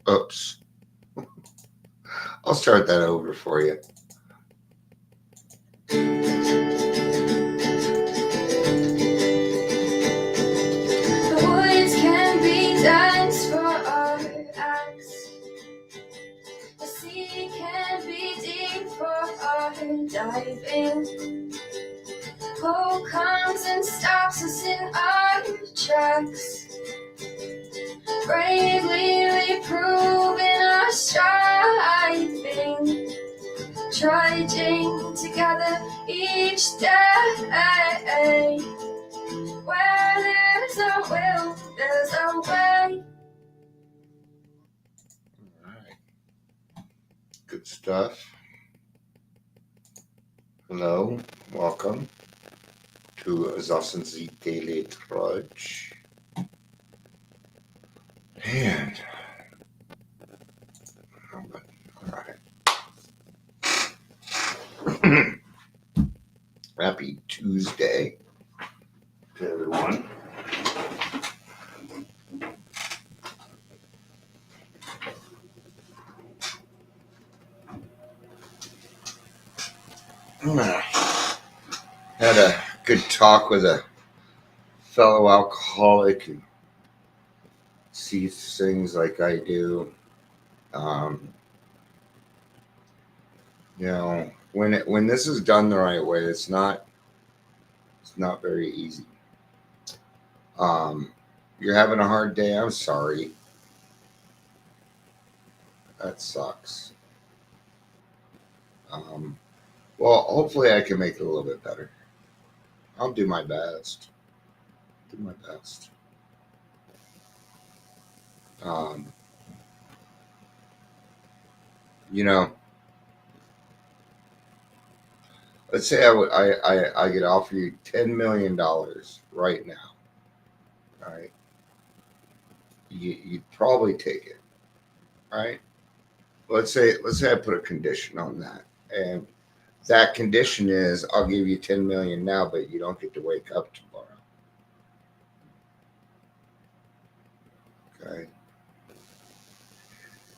Oops. I'll start that over for you. The woods can be dense for our acts. The sea can be deep for our diving. Hope comes and stops us in our tracks. Bravely we prove in our striving, trudging together each day. Where there's a will, there's a way. Alright. Good stuff. Hello, welcome to the Daily Trudge. And alright. Happy Tuesday to everyone. Had a good talk with a fellow alcoholic who sees things like I do. When this is done the right way, it's not very easy. You're having a hard day. I'm sorry. That sucks. Well, hopefully I can make it a little bit better. I'll do my best. You know, let's say I could offer you $10 million right now. All right, you'd probably take it. All right. Let's say I put a condition on that, and that condition is I'll give you 10 million now, but you don't get to wake up tomorrow. Okay.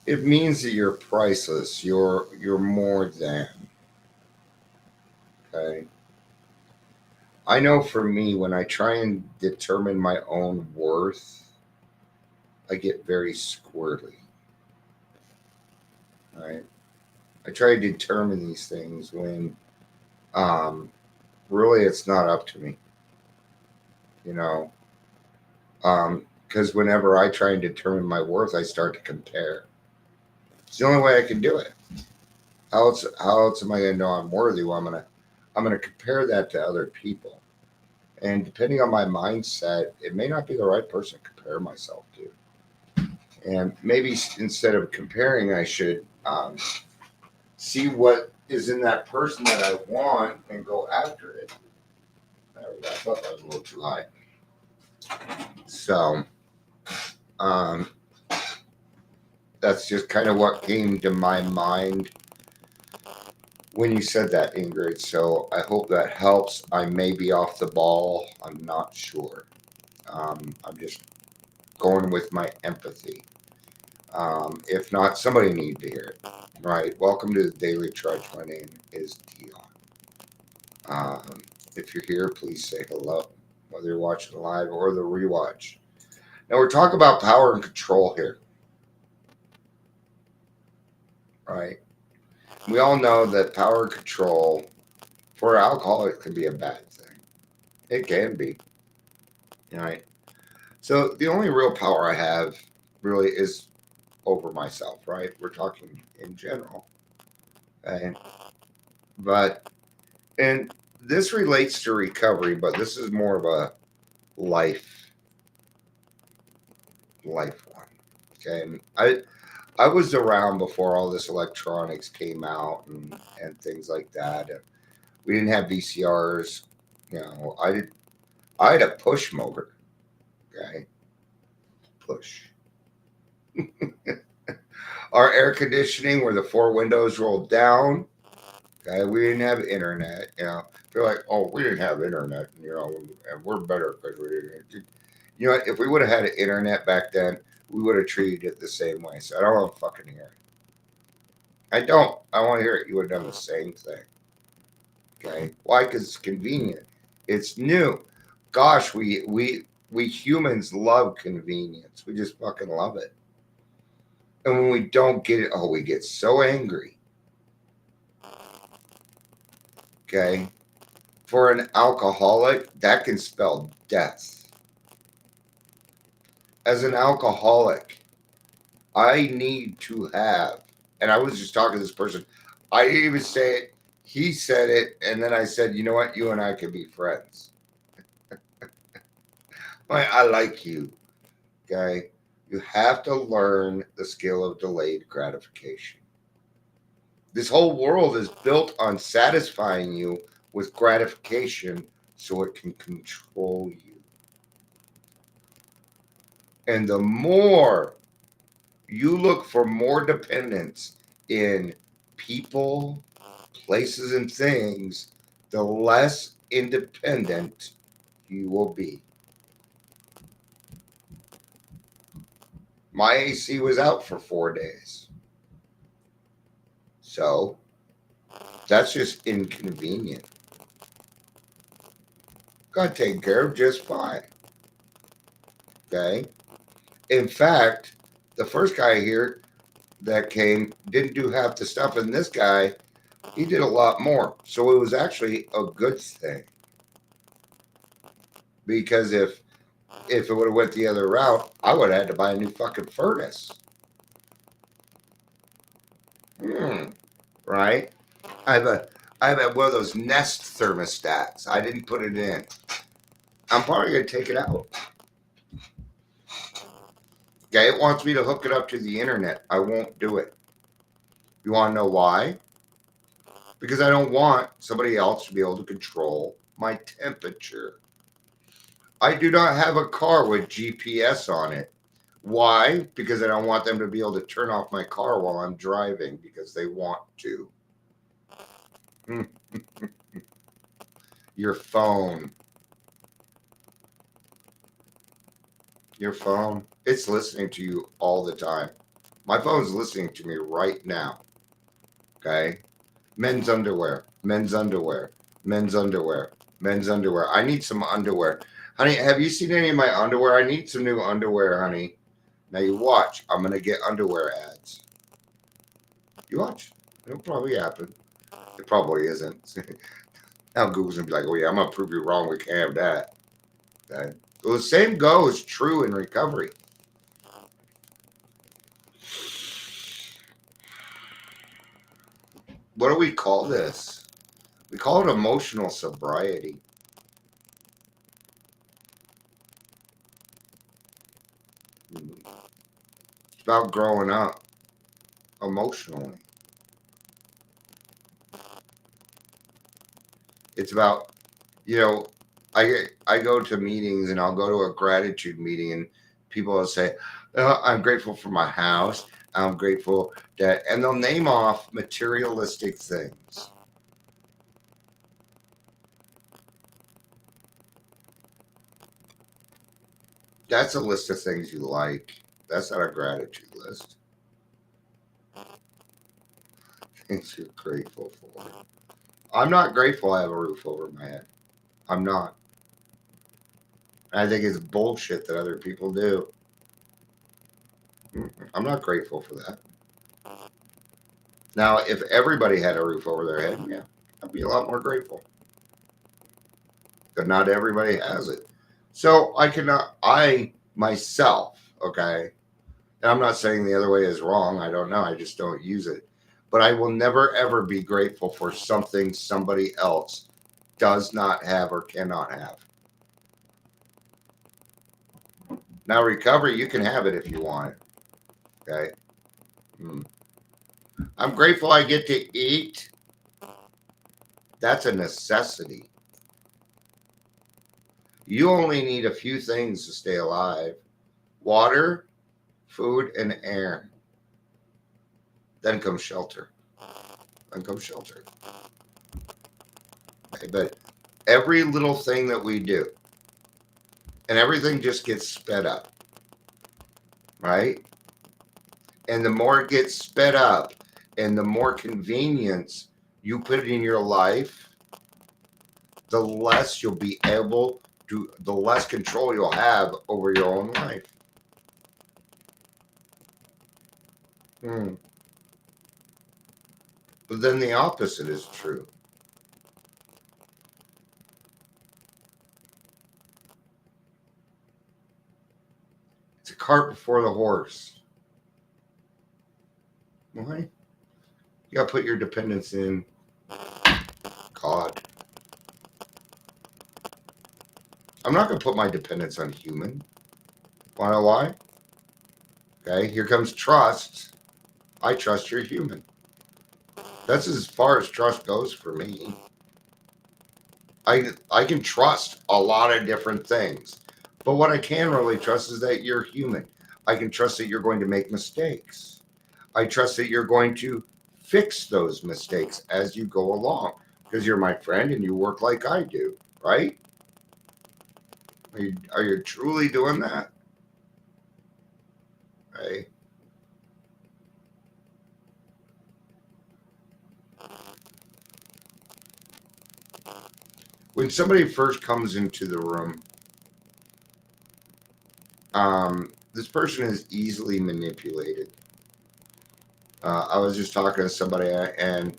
It means that you're priceless. You're more than. Okay. I know for me, when I try and determine my own worth, I get very squirrely. Right. I try to determine these things when really it's not up to me. You know, because whenever I try and determine my worth, I start to compare. It's the only way I can do it. How else am I going to know I'm worthy? Well, I'm gonna compare that to other people, and depending on my mindset, it may not be the right person to compare myself to. And maybe instead of comparing, I should see what is in that person that I want and go after it. There we go. I thought that was a little too high. So that's just kind of what came to my mind when you said that, Ingrid. So I hope that helps. I may be off the ball. I'm not sure. I'm just going with my empathy. If not, somebody needs to hear it. Right. Welcome to the Daily Trudge. My name is Dion. If you're here, please say hello, whether you're watching live or the rewatch. Now we're talking about power and control here. Right. We all know that power and control for alcoholics can be a bad thing. It can be. Right. So the only real power I have really is over myself, right? We're talking in general. Okay. And this relates to recovery, but this is more of a life one. Okay. And I was around before all this electronics came out and things like that. We didn't have VCRs. I had a push motor. Okay. Push. Our air conditioning where the four windows rolled down. Okay, we didn't have internet. They're like, oh, we didn't have internet. And we're better because we didn't. If we would have had internet back then, we would have treated it the same way. So I don't want to fucking hear it. I don't. I want to hear it. You would have done the same thing. Okay. Why? Because it's convenient. It's new. Gosh, we humans love convenience. We just fucking love it. And when we don't get it, oh, we get so angry. Okay. For an alcoholic, that can spell death. As an alcoholic, I need to have, and I was just talking to this person. I didn't even say it. He said it, and then I said, you know what? You and I can be friends. I like you. Okay. You have to learn the skill of delayed gratification. This whole world is built on satisfying you with gratification so it can control you. And the more you look for more dependence in people, places, and things, the less independent you will be. My AC was out for 4 days. So that's just inconvenient. Got taken care of just fine. Okay. In fact, the first guy here that came didn't do half the stuff, and this guy, he did a lot more. So it was actually a good thing. Because if it would have went the other route, I would have had to buy a new fucking furnace. Right? I have one of those Nest thermostats. I didn't put it in. I'm probably gonna take it out. Okay, it wants me to hook it up to the internet. I won't do it. You want to know why? Because I don't want somebody else to be able to control my temperature. I do not have a car with GPS on it. Why? Because I don't want them to be able to turn off my car while I'm driving because they want to. Your phone. Your phone. It's listening to you all the time. My phone's listening to me right now. Okay? Men's underwear. Men's underwear. Men's underwear. Men's underwear. I need some underwear. Honey, have you seen any of my underwear? I need some new underwear, honey. Now you watch. I'm going to get underwear ads. You watch. It'll probably happen. It probably isn't. Now Google's going to be like, oh yeah, I'm going to prove you wrong. We can't have that. Okay? Well, the same goes true in recovery. What do we call this? We call it emotional sobriety. It's about growing up emotionally. It's about, I go to meetings and I'll go to a gratitude meeting and people will say, oh, I'm grateful for my house. I'm grateful that, and they'll name off materialistic things. That's a list of things you like. That's not a gratitude list. Things you're grateful for. I'm not grateful I have a roof over my head. I'm not. I think it's bullshit that other people do. I'm not grateful for that. Now, if everybody had a roof over their head, yeah, I'd be a lot more grateful. But not everybody has it. So I myself, okay, and I'm not saying the other way is wrong. I don't know. I just don't use it. But I will never, ever be grateful for something somebody else does not have or cannot have. Now, recovery, you can have it if you want it. Okay? I'm grateful I get to eat. That's a necessity. You only need a few things to stay alive: water, food, and air. Then comes shelter. Okay, but every little thing that we do, and everything just gets sped up. right? And the more it gets sped up and the more convenience you put in your life, the less you'll be able to, the less control you'll have over your own life. But then the opposite is true. It's a cart before the horse. Why? You gotta put your dependence in God. I'm not gonna put my dependence on human. Wanna know why? Okay, here comes trust. I trust you're human. That's as far as trust goes for me. I can trust a lot of different things. But what I can really trust is that you're human. I can trust that you're going to make mistakes. I trust that you're going to fix those mistakes as you go along because you're my friend and you work like I do, right? Are you truly doing that? Right? When somebody first comes into the room, this person is easily manipulated. I was just talking to somebody, and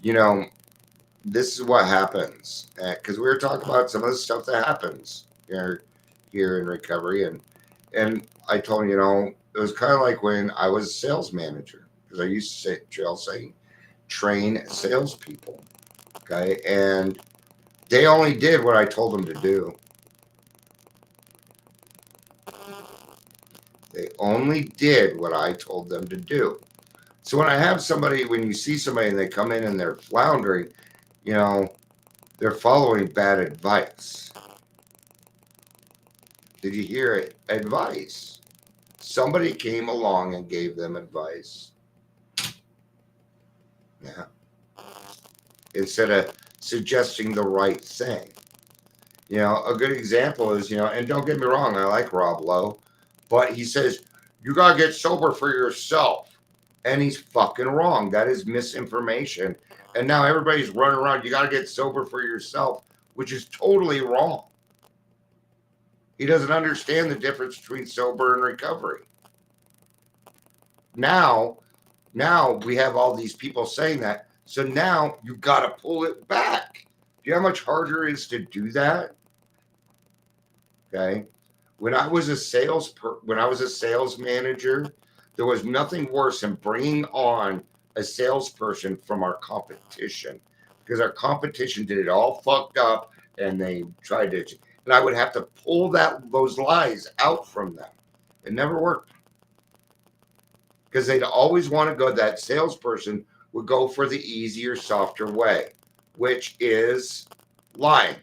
you know, this is what happens because we were talking about some of the stuff that happens here in recovery, and I told him, it was kind of like when I was a sales manager because I used to train salespeople. Okay, and they only did what I told them to do. They only did what I told them to do. So when you see somebody and they come in and they're floundering, they're following bad advice. Did you hear it? Advice. Somebody came along and gave them advice. Yeah. Instead of suggesting the right thing. A good example is, and don't get me wrong, I like Rob Lowe, but he says, you got to get sober for yourself. And he's fucking wrong. That is misinformation. And now everybody's running around, you got to get sober for yourself, which is totally wrong. He doesn't understand the difference between sober and recovery. Now we have all these people saying that. So now you got to pull it back. Do you know how much harder it is to do that? Okay. When I was a sales manager, there was nothing worse than bringing on a salesperson from our competition because our competition did it all fucked up and they tried to, and I would have to pull those lies out from them. It never worked because they'd always want to go. That salesperson would go for the easier, softer way, which is lying.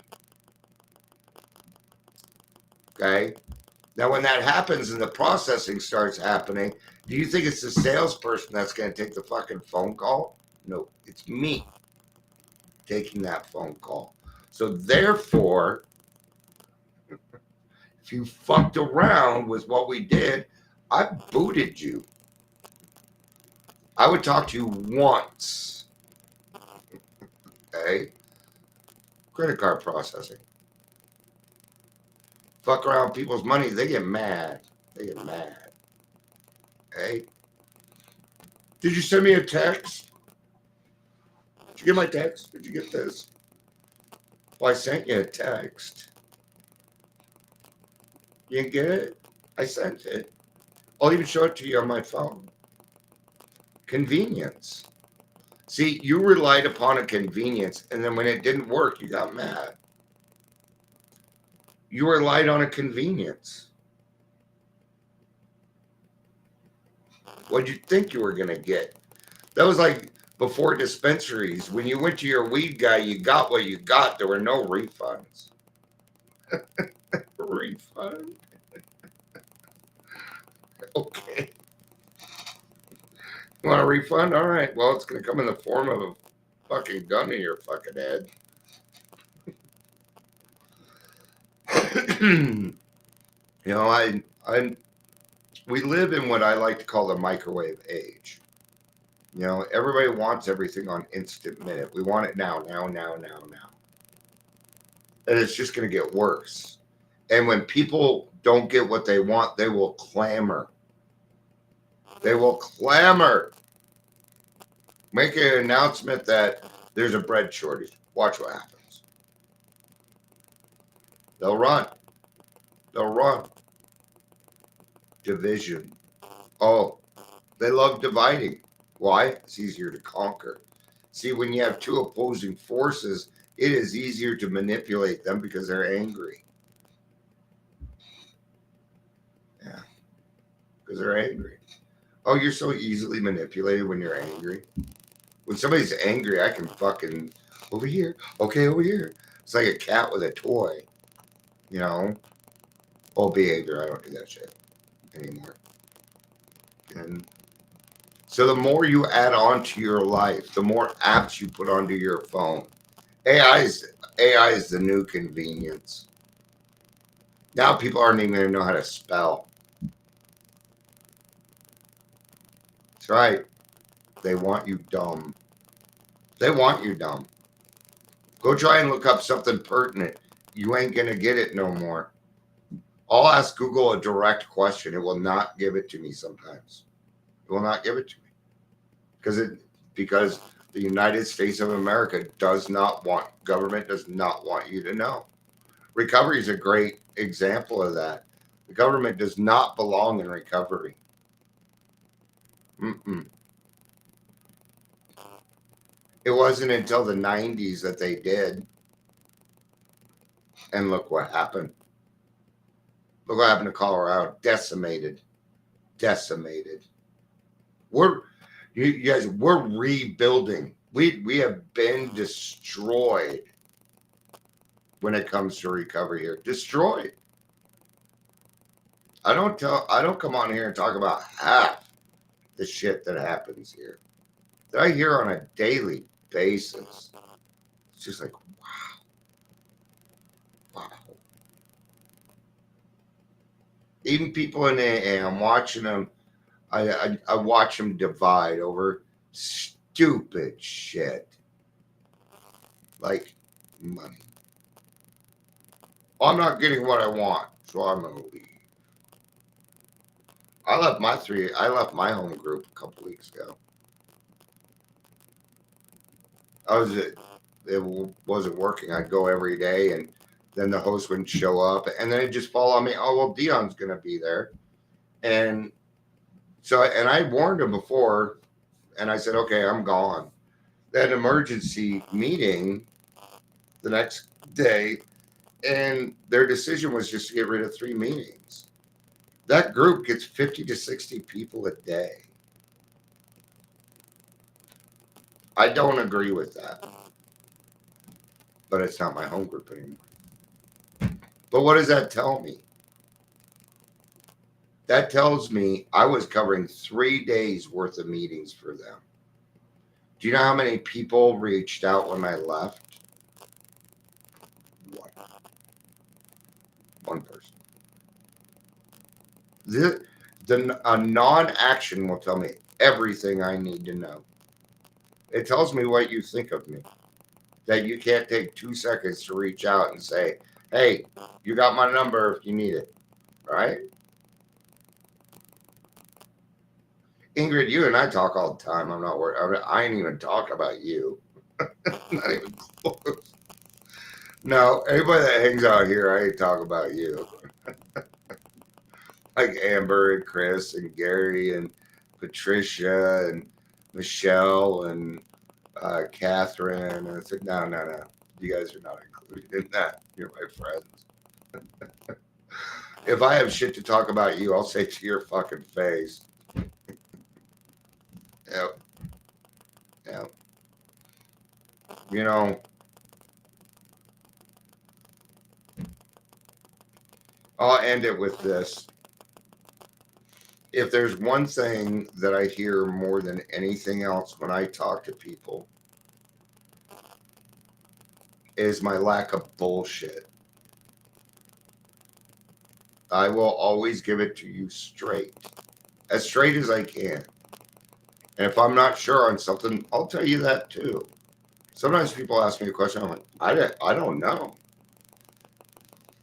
Okay. Now, when that happens and the processing starts happening, do you think it's the salesperson that's going to take the fucking phone call? No, it's me taking that phone call. So therefore, if you fucked around with what we did, I booted you. I would talk to you once. Okay? Credit card processing. Fuck around people's money, they get mad. Okay? Did you send me a text? Did you get my text? Did you get this? Well, I sent you a text. You didn't get it? I sent it. I'll even show it to you on my phone. Convenience. See, you relied upon a convenience, and then when it didn't work, you got mad. You relied on a convenience. What did you think you were going to get? That was like before dispensaries. When you went to your weed guy, you got what you got. There were no refunds. Refund? Okay. You want a refund? All right. Well, it's going to come in the form of a fucking gun in your fucking head. I'm we live in what I like to call the microwave age. You know, everybody wants everything on instant minute. We want it now, now, now, now, now. And it's just going to get worse. And when people don't get what they want, they will clamor. They will clamor. Make an announcement that there's a bread shortage. Watch what happens. They'll run. They'll run. Division. Oh, they love dividing. Why? It's easier to conquer. See, when you have two opposing forces, it is easier to manipulate them because they're angry. Yeah, because they're angry. Oh, you're so easily manipulated when you're angry. When somebody's angry, I can fucking over here. Okay, over here. It's like a cat with a toy. You know? Old behavior. I don't do that shit anymore. And so the more you add on to your life, the more apps you put onto your phone. AI is the new convenience. Now people aren't even going to know how to spell. That's right. They want you dumb. They want you dumb. Go try and look up something pertinent. You ain't going to get it no more. I'll ask Google a direct question. It will not give it to me sometimes. It will not give it to me. Because the United States of America government does not want you to know. Recovery is a great example of that. The government does not belong in recovery. It wasn't until the 90s that they did. And look what happened. Look what happened to Colorado. Decimated. You guys, we're rebuilding. We have been destroyed when it comes to recovery here. Destroyed. I don't come on here and talk about half the shit that happens here that I hear on a daily basis. It's just like, wow. Even people in AA, I'm watching them. I watch them divide over stupid shit like money. I'm not getting what I want, so I'm gonna leave. I left my home group a couple weeks ago. It wasn't working. I'd go every day, and then the host wouldn't show up, and then it'd just fall on me. Oh well, Dion's gonna be there, and so I warned him before, and I said, okay, I'm gone. That emergency meeting the next day, and their decision was just to get rid of 3 meetings. That group gets 50 to 60 people a day. I don't agree with that. But it's not my home group anymore. But what does that tell me? That tells me I was covering 3 days worth of meetings for them. Do you know how many people reached out when I left? One person. A non-action will tell me everything I need to know. It tells me what you think of me. That you can't take 2 seconds to reach out and say, hey, you got my number if you need it. Right? Ingrid, you and I talk all the time. I'm not worried. I ain't even talk about you. Not even close. No, anybody that hangs out here, I ain't talk about you. Like Amber and Chris and Gary and Patricia and Michelle and Catherine. And I said, no. You guys are not included in that. You're my friends. If I have shit to talk about you, I'll say to your fucking face. Yep. You know, I'll end it with this. If there's one thing that I hear more than anything else when I talk to people, is my lack of bullshit. I will always give it to you straight as I can. And if I'm not sure on something, I'll tell you that too. Sometimes people ask me a question, I'm like, I don't know,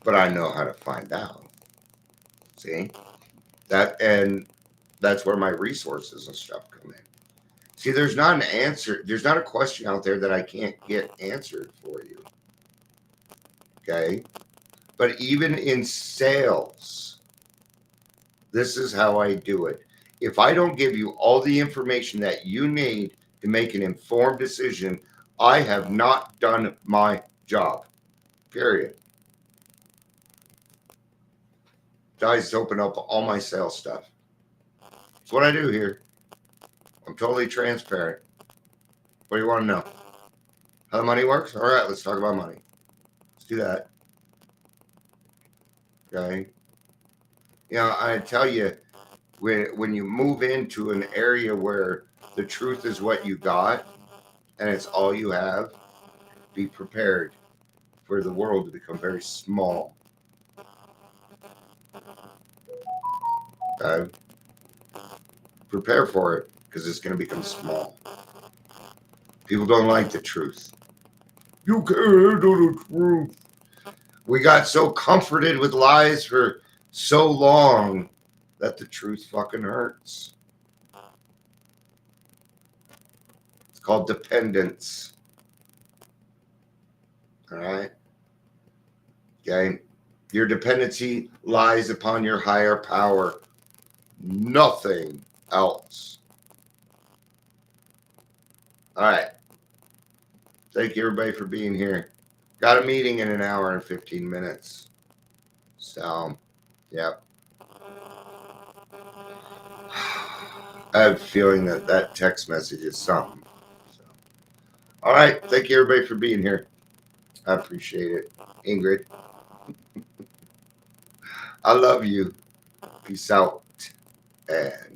but I know how to find out. See that, and that's where my resources and stuff come in. See, there's not an answer. There's not a question out there that I can't get answered for you. Okay, but even in sales, this is how I do it. If I don't give you all the information that you need to make an informed decision, I have not done my job. Period. Guys, open up all my sales stuff. That's what I do here. I'm totally transparent. What do you want to know? How the money works? All right, let's talk about money. Let's do that. Okay. You know, I tell you, when you move into an area where the truth is what you got and it's all you have, be prepared for the world to become very small. Okay? Prepare for it because it's going to become small. People don't like the truth. You can't handle the truth. We got so comforted with lies for so long that the truth fucking hurts. It's called dependence. All right? Okay? Your dependency lies upon your higher power. Nothing else. All right. Thank you, everybody, for being here. Got a meeting in an hour and 15 minutes. So, yep. I have a feeling that that text message is something. So. All right. Thank you, everybody, for being here. I appreciate it. Ingrid, I love you. Peace out. And